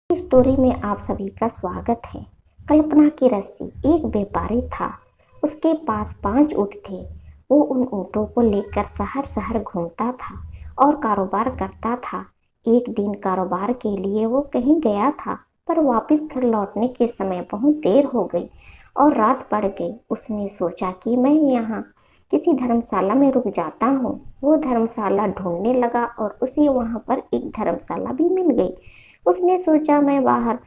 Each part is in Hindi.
स्टोरी में आप सभी का स्वागत है। कल्पना की रस्सी। एक व्यापारी था, उसके पास 5 ऊँट थे। वो उन ऊँटों को लेकर शहर शहर घूमता था और कारोबार करता था। एक दिन कारोबार के लिए वो कहीं गया था, पर वापस घर लौटने के समय बहुत देर हो गई और रात पड़ गई। उसने सोचा कि मैं यहाँ किसी धर्मशाला में रुक जाता हूँ। वो धर्मशाला ढूंढने लगा और उसे वहाँ पर एक धर्मशाला भी मिल गई। उसने सोचा मैं बाहर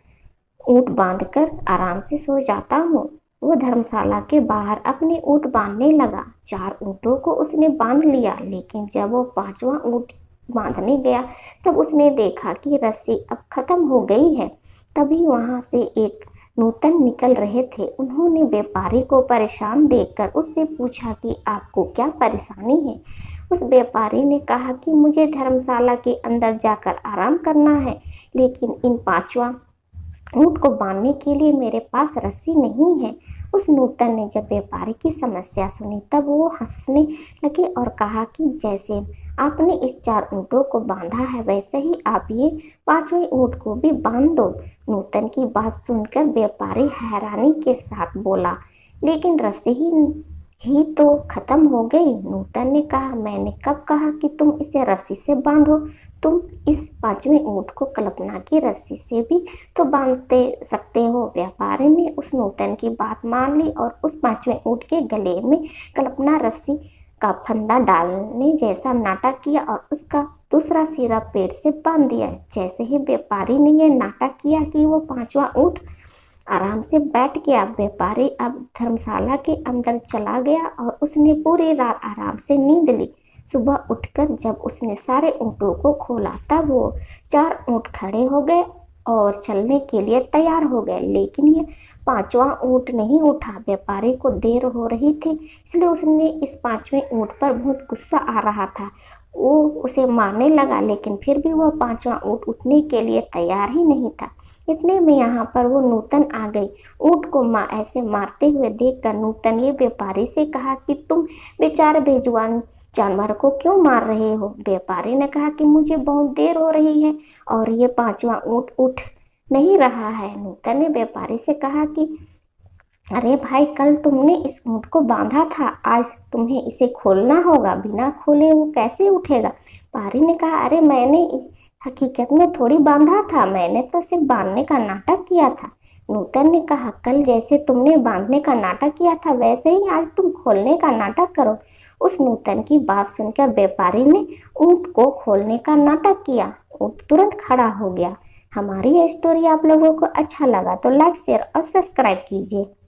ऊँट बांधकर आराम से सो जाता हूँ। वो धर्मशाला के बाहर अपने ऊँट बांधने लगा। 4 ऊँटों को उसने बांध लिया, लेकिन जब वो 5वां ऊँट बांधने गया तब उसने देखा कि रस्सी अब खत्म हो गई है। तभी वहां से एक नूतन निकल रहे थे। उन्होंने व्यापारी को परेशान देखकर उससे पूछा कि आपको क्या परेशानी है। उस व्यापारी ने कहा कि मुझे धर्मशाला के अंदर जाकर आराम करना है, लेकिन इन 5वां ऊँट को बांधने के लिए मेरे पास रस्सी नहीं है। उस नूतन ने जब व्यापारी की समस्या सुनी तब वो हंसने लगे और कहा कि जैसे आपने इस 4 ऊँटों को बांधा है, वैसे ही आप ये 5वें ऊँट को भी बांध दो। नूतन की बात सुनकर व्यापारी हैरानी के साथ बोला, लेकिन रस्सी ही तो खत्म हो गई। नूतन ने कहा, मैंने कब कहा कि तुम इसे रस्सी से बांधो। तुम इस 5वें ऊँट को कल्पना की रस्सी से भी तो बांधते सकते हो। व्यापारी ने उस नूतन की बात मान ली और उस 5वें ऊँट के गले में कल्पना रस्सी का फंदा डालने जैसा नाटक किया और उसका दूसरा सिरा पेड़ से बांध दिया। जैसे ही व्यापारी ने यह नाटक किया कि वो 5वां ऊँट आराम से बैठ गया, व्यापारी अब धर्मशाला के अंदर चला गया और उसने पूरी रात आराम से नींद ली। सुबह उठकर जब उसने सारे ऊँटों को खोला तब वो 4 ऊँट खड़े हो गए और चलने के लिए तैयार हो गए, लेकिन ये 5वां ऊँट नहीं उठा। व्यापारी को देर हो रही थी, इसलिए उसने इस 5वें ऊँट पर बहुत गुस्सा आ रहा था। वो उसे मारने लगा, लेकिन फिर भी वह 5वां ऊँट उठने के लिए तैयार ही नहीं था। इतने में यहाँ पर वो नूतन आ गई। ऊँट को ऐसे मारते हुए देखकर नूतन ये व्यापारी से कहा कि तुम बेचारे बेजुबान जानवर को क्यों मार रहे हो। व्यापारी ने कहा कि मुझे बहुत देर हो रही है और ये 5वां ऊँट उठ नहीं रहा है। नूतन ने व्यापारी से कहा कि अरे भाई, कल तुमने इस ऊँट को बांधा था, आज तुम्हें इसे खोलना होगा। बिना खोले वो कैसे उठेगा। व्यापारी ने कहा, अरे मैंने हकीकत में थोड़ी बांधा था, मैंने तो सिर्फ बांधने का नाटक किया था। नूतन ने कहा, कल जैसे तुमने बांधने का नाटक किया था वैसे ही आज तुम खोलने का नाटक करो। उस नूतन की बात सुनकर व्यापारी ने ऊँट को खोलने का नाटक किया। ऊँट तुरंत खड़ा हो गया। हमारी ये स्टोरी आप लोगों को अच्छा लगा तो लाइक, शेयर और सब्सक्राइब कीजिए।